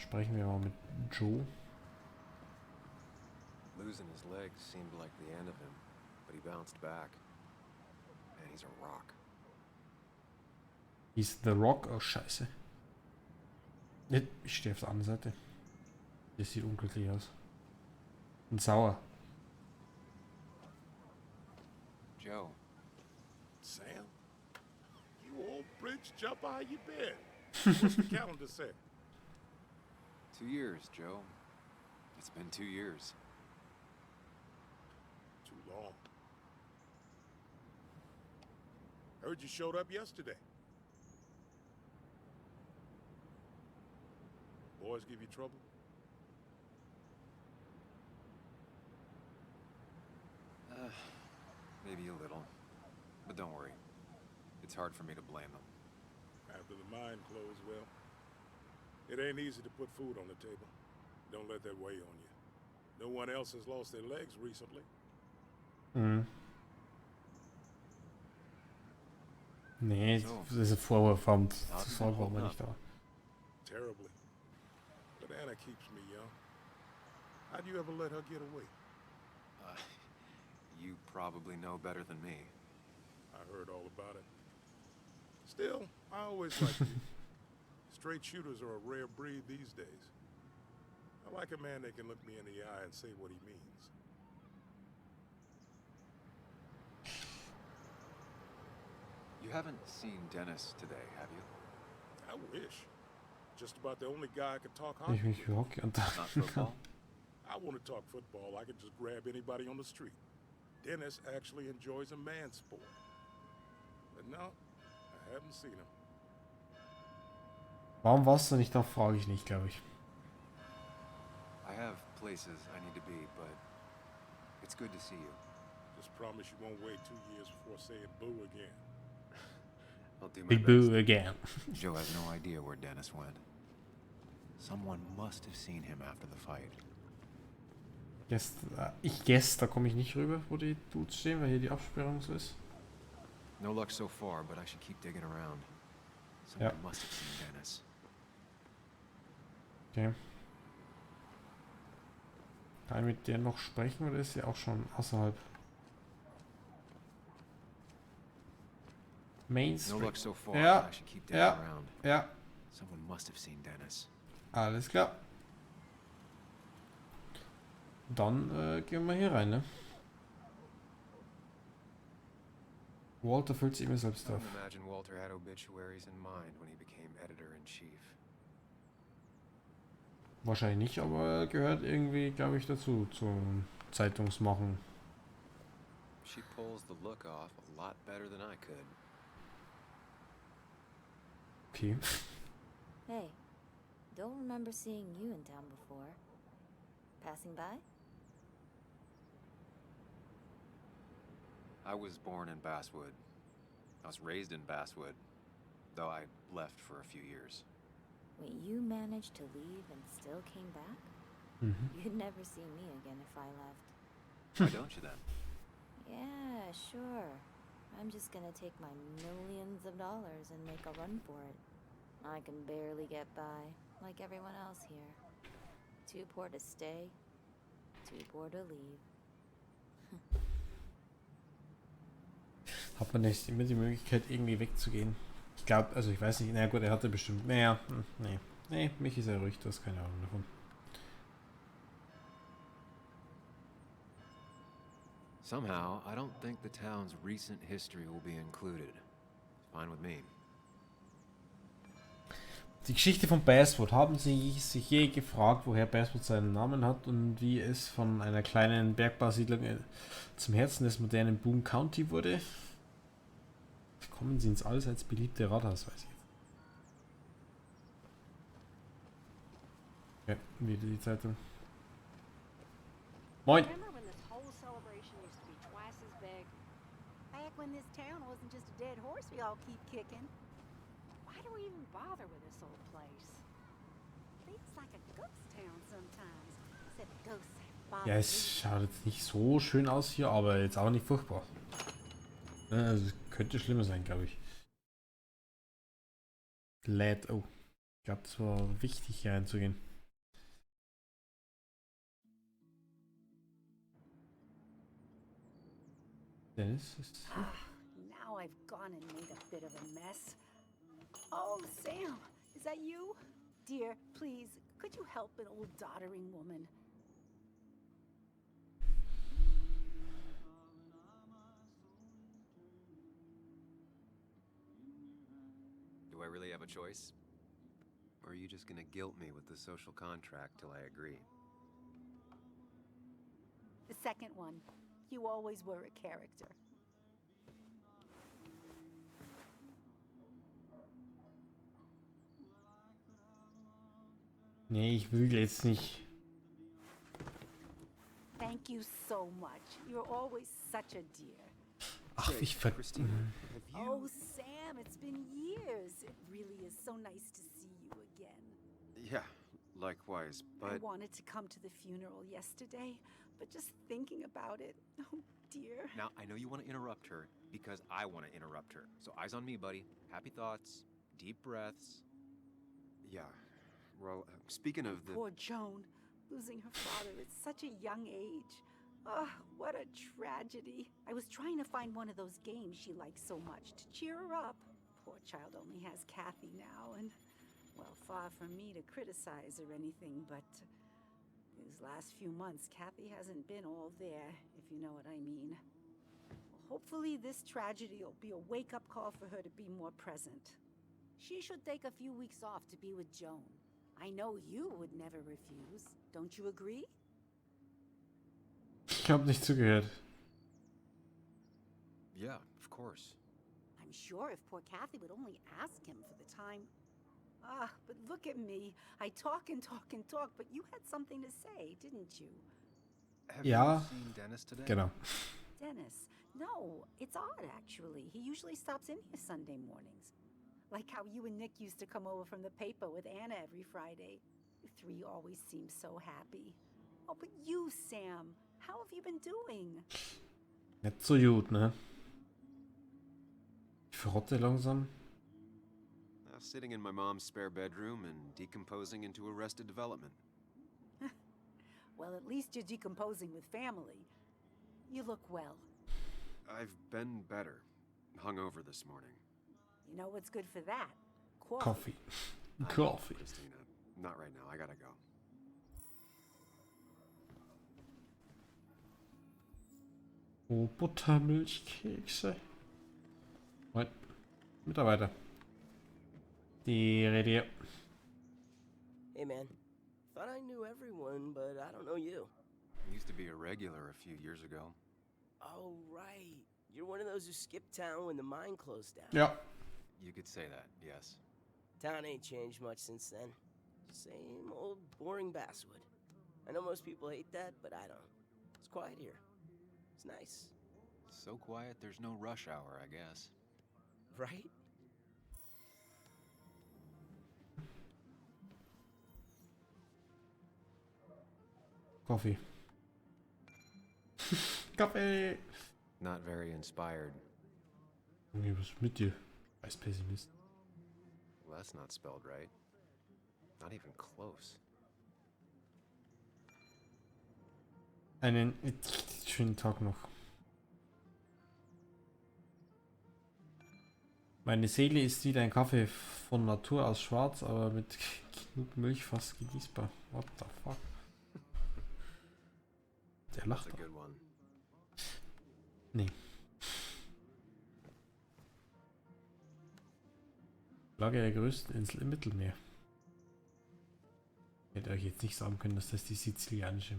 sprechen wir mal mit Joe. Losing his legs seemed like the end of him, but he bounced back. Man, he's a rock. He's the Rock. Oh, scheiße. Ne, ich stehe auf der anderen Seite. Das sieht unglücklich aus. Und sauer. Joe. Sam? You old bridge jumper, how you been? What's the calendar say? 2 years, Joe. It's been 2 years. Too long. Heard you showed up yesterday. Boys give you trouble? Maybe a little. But don't worry. It's hard for me to blame them. After the mine closed, well, it ain't easy to put food on the table. Don't let that weigh on you. No one else has lost their legs recently. Mhm. Nee, das ist ein Vorwurf, warum war man nicht da. Terribly. But Anna keeps me young. How'd you ever let her get away? You probably know better than me. I heard all about it. Still, I always liked you. Straight shooters are a rare breed these days. I like a man that can look me in the eye and say what he means. You haven't seen Dennis today, have you? I wish. Just about the only guy I could talk Ich hockey mich with. für Hockey Not unterhalten kann. football? I want to talk football. I could just grab anybody on the street. Dennis actually enjoys a man's sport. But no, I haven't seen him. Warum warst du nicht da, frage ich nicht, glaube ich. I have places I need to be, but it's good to see you. Just promise you won't wait 2 years before saying boo again. I'll do my Big best. Boo again. Joe has no idea where Dennis went. Someone must have seen him after the fight. Da komme ich nicht rüber, wo die Dudes stehen, weil hier die Absperrung so ist. No luck so far, but I should keep digging around. Someone must have seen Dennis. Okay. Kann ich mit der noch sprechen oder ist sie auch schon außerhalb? Main No Street. luck so far, Ja, but I should keep digging ja, around. ja. Someone must have seen Dennis. Alles klar. Dann gehen wir hier rein, ne? Walter füllt sich immer selbst I auf. don't imagine Walter had obituaries in mind when he became editor-in-chief. Wahrscheinlich nicht, aber er gehört irgendwie, glaube ich, dazu, zum Zeitungsmachen. She pulls the look off a lot better than I could. Okay. Hey, don't remember seeing you in town before. Passing by? I was born in Basswood. I was raised in Basswood, though I left for a few years. Wait, you managed to leave and still came back? You'd never see me again if I left. Why don't you then? Yeah, sure. I'm just gonna take my millions of dollars and make a run for it. I can barely get by, like everyone else here. Too poor to stay, too poor to leave. Hat man nicht immer die Möglichkeit, irgendwie wegzugehen? Ich glaube, also ich weiß nicht, na gut, er hatte bestimmt, naja, nee, mich ist er ruhig, du hast keine Ahnung davon. Somehow, I don't think the town's recent history will be included. Fine with me. Die Geschichte von Basswood. Haben Sie sich je gefragt, woher Basswood seinen Namen hat und wie es von einer kleinen Bergbausiedlung zum Herzen des modernen Boone County wurde? Kommen Sie ins allseits beliebte Rathaus, weiß ich jetzt. Ja, wieder die Zeitung. Moin! Remember when this whole celebration used to be twice as big? Back when this town wasn't just a dead horse we all keep kicking. Why do we even bother with this old place? Feels like a ghost town sometimes. Except ghosts bother Ja, es schaut jetzt nicht so schön aus hier, aber jetzt auch nicht furchtbar. Also es könnte schlimmer sein, glaube ich. Oh. Ich glaube, das war wichtig, hier reinzugehen. Dennis ist. Now I've gone and made a bit of a mess. Oh, Sam, is that you? Dear, please, could you help an old doddering woman? Do I really have a choice? Or are you just gonna guilt me with the social contract till I agree? The second one. You always were a character. Nee, ich will jetzt nicht. Thank you so much. You're always such a dear. Ach, ich ver... Christina, have you... Oh, Sam, it's been years. It really is so nice to see you again. Yeah, likewise, I but... wanted to come to the funeral yesterday, but just thinking about it, oh dear. Now, I know you want to interrupt her because I want to interrupt her. So eyes on me, buddy. Happy thoughts, deep breaths. Yeah, well, speaking of the... Poor Joan, losing her father at such a young age. Oh, what a tragedy. I was trying to find one of those games she likes so much to cheer her up. Poor child only has Kathy now, and, well, far from me to criticize or anything, but these last few months, Kathy hasn't been all there, if you know what I mean. Hopefully this tragedy will be a wake-up call for her to be more present. She should take a few weeks off to be with Joan. I know you would never refuse. Don't you agree? Ich habe nicht zugehört. Yeah, of course. I'm sure if poor Kathy would only ask him for the time. Ah, but look at me. I talk and talk and talk, but you had something to say, didn't you? Have Ja, you seen Dennis today? genau. Dennis? No, it's odd actually. He usually stops in here Sunday mornings. Like how you and Nick used to come over from the paper with Anna every Friday. You three always seem so happy. Oh, but you, Sam, how have you been doing? Nicht so gut, ne? Ich verrotte langsam. Sitting in my mom's spare bedroom and decomposing into Arrested Development. Well, at least you're decomposing with family. You look well. I've been better. Hungover this morning. You know what's good for that? Coffee. I know, Coffee. Christina. Not right now. I gotta go. Oh, Buttermilchkekse. Moin. Mitarbeiter. Die Rede. Hey man, thought I knew everyone, but I don't know you. Used to be a regular a few years ago. Oh right, you're one of those who skipped town when the mine closed down. Ja. You could say that, yes. Town ain't changed much since then. Same old boring Basswood. I know most people hate that, but I don't. It's quiet here. It's nice. So quiet, there's no rush hour, I guess. Right? Coffee. Kaffee. Not very inspired. Junge, was ist mit dir? Als Pessimist. Well, that's not spelled right. Not even close. Einen schönen Tag noch. Meine Seele ist wieder ein Kaffee von Natur aus schwarz, aber mit genug Milch fast genießbar. What the fuck? Der lacht. That's a good one. Nee. Flagge der größten Insel im Mittelmeer. Ich hätte euch jetzt nicht sagen können, dass das die sizilianische.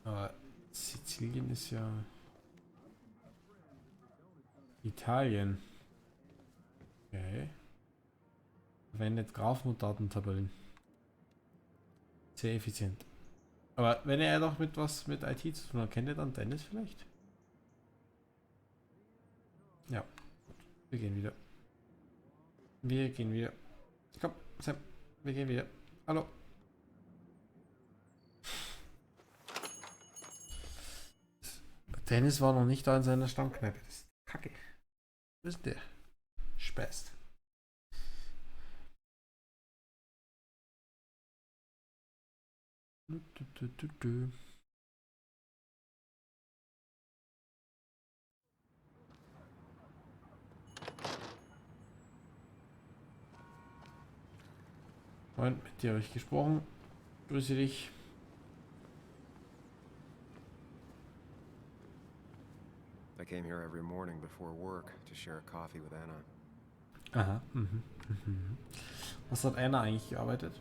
Aber Sizilien ist ja Italien. Okay. Verwendet Graphendatentabellen. Sehr effizient. Aber wenn er doch mit was mit IT zu tun hat, kennt ihr dann Dennis vielleicht? Ja. Gut. Wir gehen wieder. Wir gehen wieder. Komm, Sam. Wir gehen wieder. Hallo. Dennis war noch nicht da in seiner Stammkneipe. Das ist Kacke. Was ist der? Späßt. Moin, mit dir habe ich gesprochen. Grüße dich. I came here every morning before work to share a coffee with Anna. Aha. Was hat einer eigentlich gearbeitet?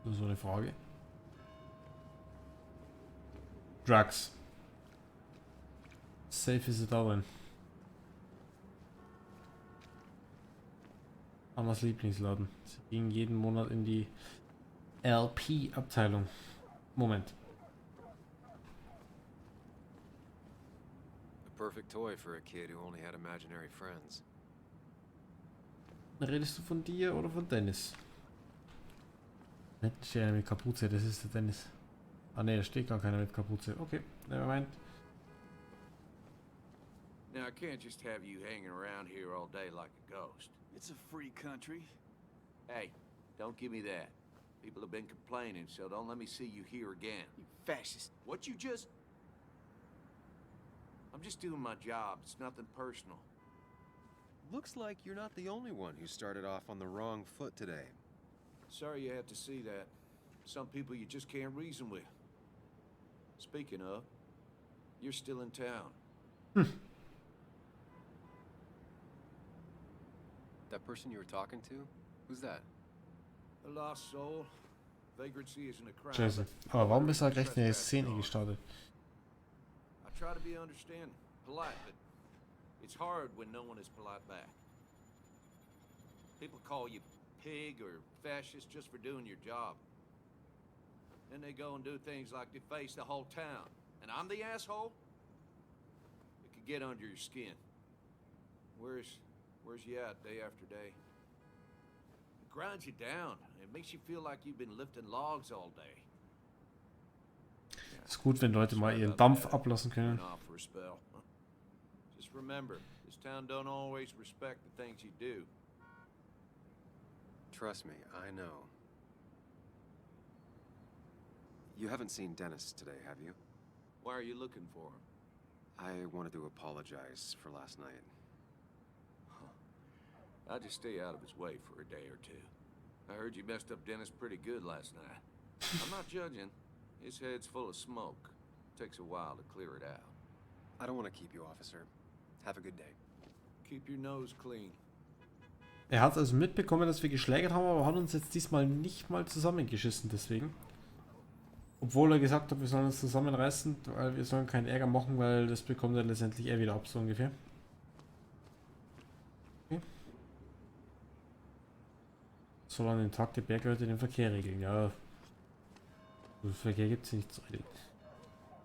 Nur so eine Frage. Drugs. Safe ist es da drin. Annas Lieblingsladen. Sie ging jeden Monat in die LP-Abteilung. Moment. A perfect toy for a kid who only had imaginary friends. Redest du von dir oder von Dennis? Nicht der mit Kapuze, das ist der Dennis. Ah ne, da steht gar keiner mit Kapuze. Okay, nevermind. Now, I can't just have you hanging around here all day like a ghost. It's a free country. Hey, don't give me that. People have been complaining, so don't let me see you here again. You fascist. What you just... I'm just doing my job. It's nothing personal. Looks like you're not the only one who started off on the wrong foot today. Sorry you had to see that. Some people you just can't reason with. Speaking of, you're still in town. That person you were talking to? Who's that? A lost soul. Vagrancy isn't a crime. Scheiße. Aber warum ist er gleich eine Szene gestartet? I try to be understanding, polite, but it's hard when no one is polite back. People call you pig or fascist just for doing your job. Then they go and do things like deface the whole town. And I'm the asshole? It could get under your skin. Where's you at day after day? It grinds you down. It makes you feel like you've been lifting logs all day. Ist gut, wenn Leute mal ihren Dampf ablassen können. Off for a spell. Just remember, this town don't always respect the things you do. Trust me, I know. You haven't seen Dennis today, have you? Why are you looking for him? I wanted to apologize for last night. I'll just stay out of his way for a day or two. I heard you messed up Dennis pretty good last night. I'm not judging. His head's full of smoke. Takes a while to clear it out. I don't want to keep you, officer. Have a good day. Keep your nose clean. Er hat also mitbekommen, dass wir geschlägert haben, aber hat uns jetzt diesmal nicht mal zusammengeschissen deswegen. Obwohl er gesagt hat, wir sollen uns zusammenreißen, weil wir sollen keinen Ärger machen, weil das bekommt er letztendlich er wieder ab, so ungefähr. Okay. Soll an den Tag der Bergleute den Verkehr regeln, ja. Den Verkehr gibt es nicht zu regeln.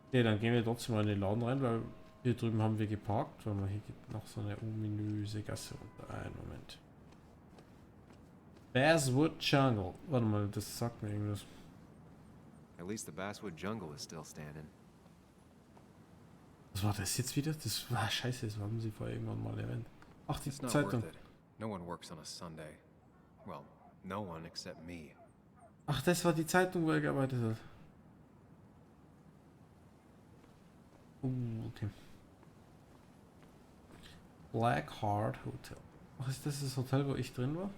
Okay, dann gehen wir trotzdem mal in den Laden rein, weil hier drüben haben wir geparkt. Weil hier geht noch so eine ominöse Gasse runter. Einen Moment. Basswood Jungle. Warte mal, das sagt mir irgendwas. At least the Basswood jungle is still standing. Was war das jetzt wieder? Das war scheiße, das haben sie vorher irgendwann mal erwähnt. Ach, die It's not Zeitung. worth it. No one works on a Sunday. Well, no one except me. Ach, das war die Zeitung, wo er gearbeitet hat. Okay. Black Heart Hotel. Ach, ist das das Hotel, wo ich drin war?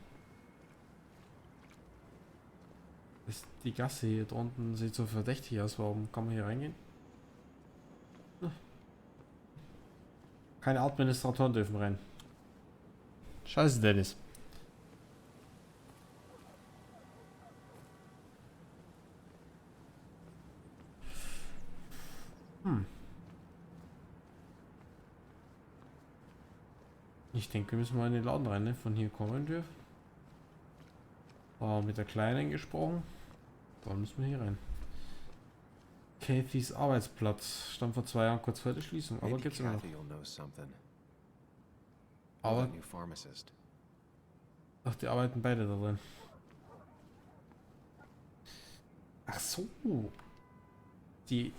Das, die Gasse hier unten sieht so verdächtig aus. Warum kann man hier reingehen? Keine Administratoren dürfen rein. Scheiße, Dennis. Ich denke, wir müssen mal in den Laden rein, ne? Von hier kommen wir. Mit der Kleinen gesprochen. Dann müssen wir hier rein. Cathys Arbeitsplatz. Stand vor 2 Jahren kurz vor der Schließung. Aber Maybe gibt's immer noch. Kathy will know something. Aber The new pharmacist. ach, die arbeiten beide da drin. Ach so. Die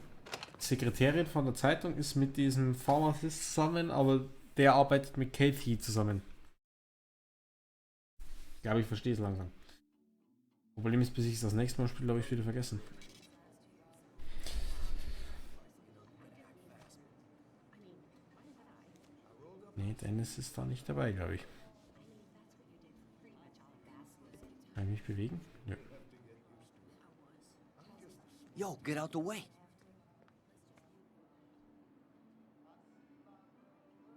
Sekretärin von der Zeitung ist mit diesem Pharmacist zusammen, aber der arbeitet mit Kathy zusammen. Ich glaube, ich verstehe es langsam. Problem ist, bis ich es das nächste Mal spiele, habe ich wieder vergessen. Nee, Dennis ist da nicht dabei, glaube ich. Kann ich mich bewegen? Ja. Yo, get out the way.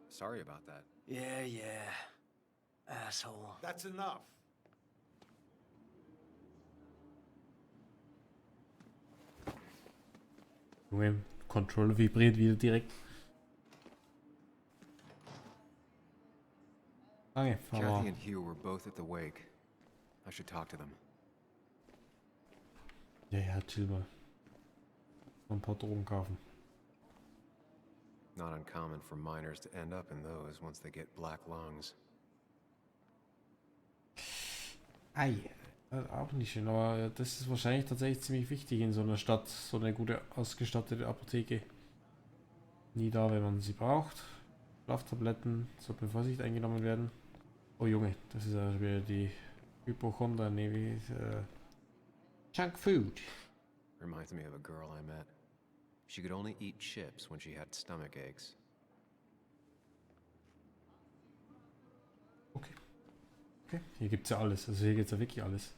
Sorry about that. Yeah. Asshole. That's enough. Junge, Controller vibriert wieder direkt. Danke, fahr Kathy mal. and Hugh were both at the wake. I should talk to them. Ja, chill mal. Noch ein paar Drogen kaufen. Not uncommon for miners to end up in those once they get black lungs. Ei, auch nicht schön, aber das ist wahrscheinlich tatsächlich ziemlich wichtig in so einer Stadt, so eine gute ausgestattete Apotheke. Nie da, wenn man sie braucht. Schlaftabletten sollten mit Vorsicht eingenommen werden. Oh Junge, das ist ja wieder die Hypochonder, nee, wie Junk Food. Reminds me of a girl I met. She could only eat chips when she had stomach aches. Okay, hier gibt es ja alles, also hier gibt es ja wirklich alles.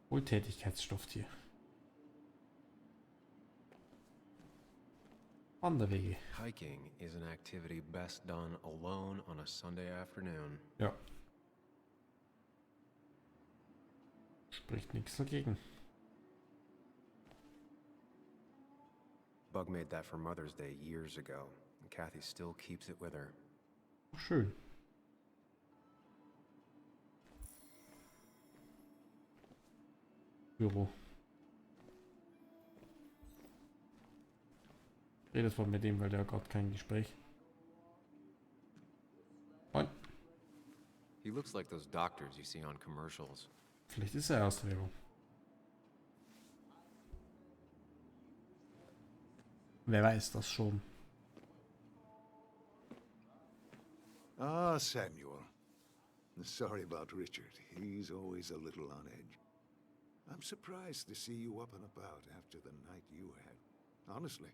Wohltätigkeitsstofftier. Wanderwege. Hiking is an activity best done alone on a Sunday afternoon. Ja. Spricht nichts dagegen. Bug made that for Mother's Day years ago, and Kathy still keeps it with her. Schön. Büro. Redet mal mit dem, weil der hat gerade kein Gespräch. Moin. He looks like those doctors you see on commercials. Vielleicht ist er aus der Werbung. Wer weiß das schon. Ah, Samuel. Sorry about Richard. He's always a little on edge. I'm surprised to see you up and about after the night you had. Honestly.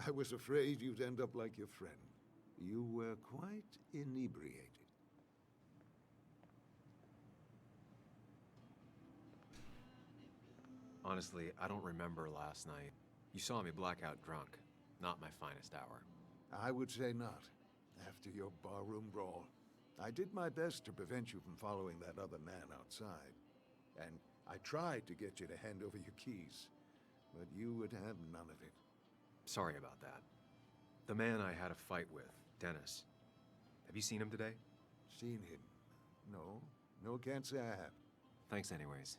I was afraid you'd end up like your friend. You were quite inebriated. Honestly, I don't remember last night. You saw me blackout drunk. Not my finest hour. I would say not. After your barroom brawl. I did my best to prevent you from following that other man outside. And I tried to get you to hand over your keys. But you would have none of it. Sorry about that. The man I had a fight with, Dennis. Have you seen him today? Seen him? No. No, can't say I have. Thanks anyways.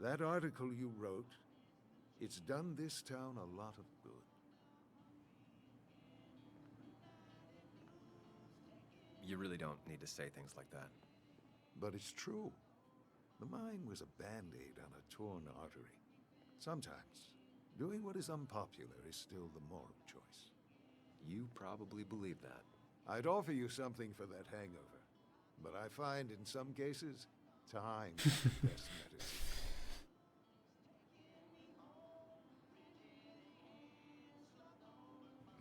That article you wrote, it's done this town a lot of good. You really don't need to say things like that. But it's true. The mine was a band-aid on a torn artery. Sometimes, doing what is unpopular is still the moral choice. You probably believe that. I'd offer you something for that hangover, but I find in some cases, time is the best medicine.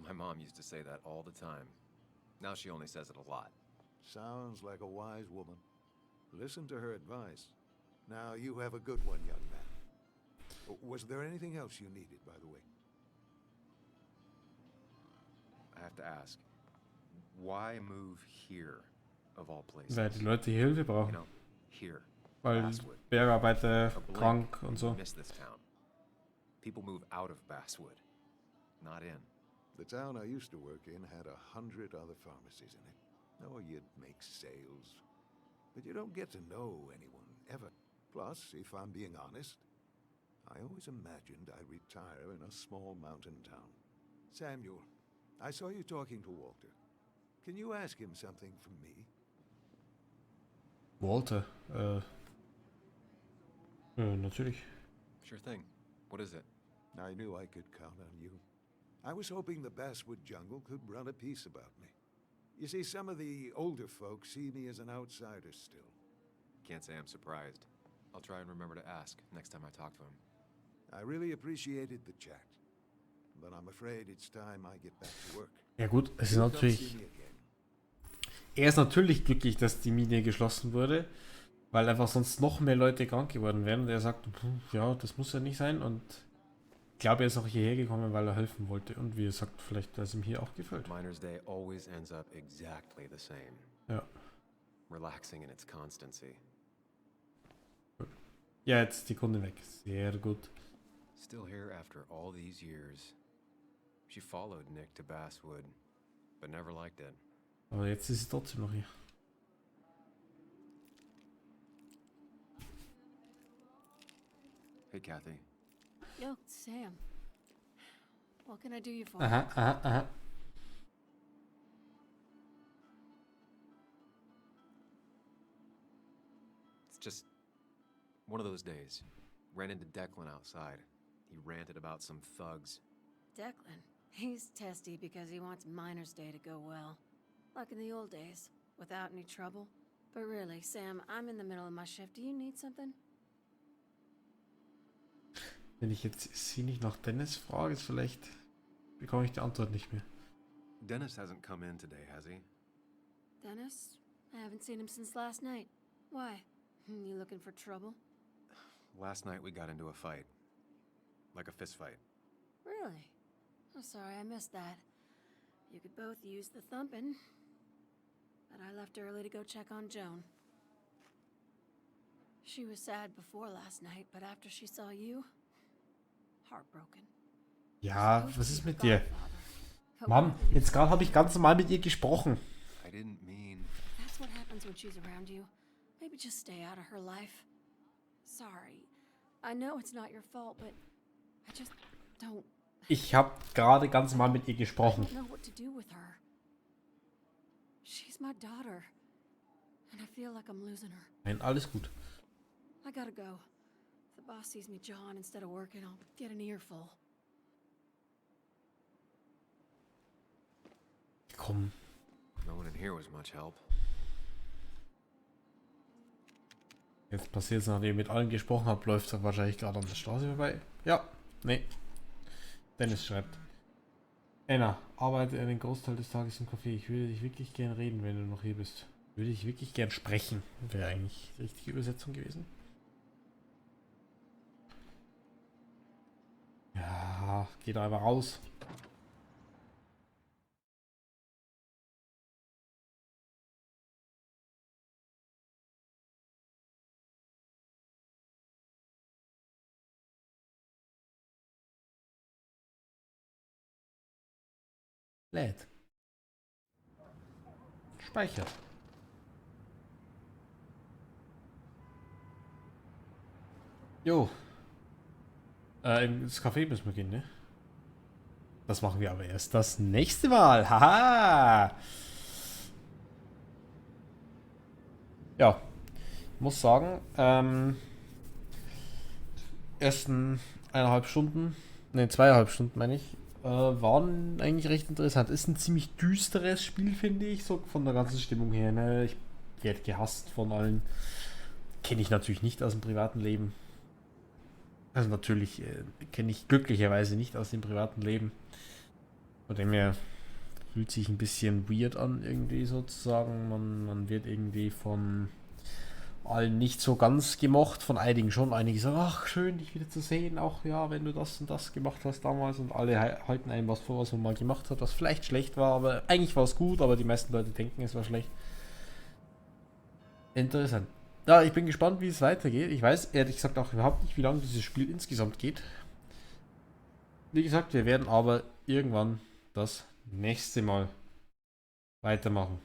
My mom used to say that all the time. Now she only says it a lot. Sounds like a wise woman. Listen to her advice. Now, you have a good one, young man. Was there anything else you needed, by the way? I have to ask, why move here, of all places? Weil die Leute hier Hilfe You brauchen. know, here. Weil Basswood. Bergarbeiter A blink, krank und so. you miss this town. People move out of Basswood, not in. The town I used to work in had 100 other pharmacies in it. Oh, you'd make sales. But you don't get to know anyone, ever. Plus, if I'm being honest, I always imagined I'd retire in a small mountain town. Samuel, I saw you talking to Walter. Can you ask him something from me? Walter, natürlich. Sure thing. What is it? I knew I could count on you. I was hoping the Basswood jungle could run a piece about me. You see, some of the older folks see me as an outsider still. Can't say I'm surprised. I'll try and remember to ask next time I talk to him. I really appreciated the chat. But I'm afraid it's time I get back to work. Ja gut, es ist You'll come see natürlich... me again. Er ist natürlich glücklich, dass die Mine geschlossen wurde. Weil einfach sonst noch mehr Leute krank geworden wären. Und er sagt, ja, das muss ja nicht sein. Und ich glaube, er ist auch hierher gekommen, weil er helfen wollte. Und wie er sagt, vielleicht, dass ihm hier auch gefällt. Miner's Day always ends up exactly the same. Ja. Relaxing in its constancy. Ja, jetzt die Kunde weg. Sehr gut. Still here after all these years. She followed Nick to Basswood, but never liked it. Aber jetzt ist sie trotzdem noch hier. Hey, Kathy. Yo, Sam. What can I do you for? Aha, aha, aha. It's just one of those days. Ran into Declan outside. He ranted about some thugs. Declan. He's testy because he wants Miner's Day to go well. Like in the old days, without any trouble. But really, Sam, I'm in the middle of my shift. Do you need something? Wenn ich jetzt sie nicht nach Dennis frage, ist vielleicht bekomme ich die Antwort nicht mehr. Dennis hasn't come in today, has he? Dennis? I haven't seen him since last night. Why? You looking for trouble? Last night we got into a fight. Like a fist fight. Really? Oh, sorry, I missed that. You could both use the thumping. But I left early to go check on Joan. She was sad before last night, but after she saw you, heartbroken. Ja, was ist mit dir? Mann, jetzt gerade habe ich ganz normal mit ihr gesprochen. I didn't mean... That's what happens when she's around you. Maybe just stay out of her life. Sorry. I know it's not your fault, but I just don't... Ich habe gerade ganz normal mit ihr gesprochen. I don't know what to do with her. She's my daughter. And I feel like I'm losing her. Nein, alles gut. I gotta go. If the boss sees me jawing instead of working, I'll get an earful. Komm. No one in here was much help. Jetzt passiert es, nachdem ich mit allen gesprochen habe, läuft er wahrscheinlich gerade an der Straße vorbei. Ja, nee. Dennis schreibt. Anna, arbeite einen Großteil des Tages im Café. Ich würde dich wirklich gern reden, wenn du noch hier bist. Würde ich wirklich gern sprechen. Wäre eigentlich die richtige Übersetzung gewesen. Ja, geht da einfach raus. Lädt. Speichert. Jo. Ins Café müssen wir gehen, ne? Das machen wir aber erst das nächste Mal. Haha! Ja. Ich muss sagen, ersten 1,5 Stunden, ne, 2,5 Stunden meine ich, waren eigentlich recht interessant. Ist ein ziemlich düsteres Spiel, finde ich, so von der ganzen Stimmung her. Ne? Ich werde gehasst von allen. Kenne ich natürlich nicht aus dem privaten Leben. Also natürlich kenne ich glücklicherweise nicht aus dem privaten Leben. Von dem her fühlt sich ein bisschen weird an, irgendwie sozusagen. Man wird irgendwie von allen nicht so ganz gemocht, von einigen schon. Einige sagen, ach, schön, dich wieder zu sehen, auch ja, wenn du das und das gemacht hast damals, und alle halten einem was vor, was man mal gemacht hat, was vielleicht schlecht war, aber eigentlich war es gut, aber die meisten Leute denken, es war schlecht. Interessant. Ja, ich bin gespannt, wie es weitergeht. Ich weiß ehrlich gesagt auch überhaupt nicht, wie lange dieses Spiel insgesamt geht. Wie gesagt, wir werden aber irgendwann das nächste Mal weitermachen.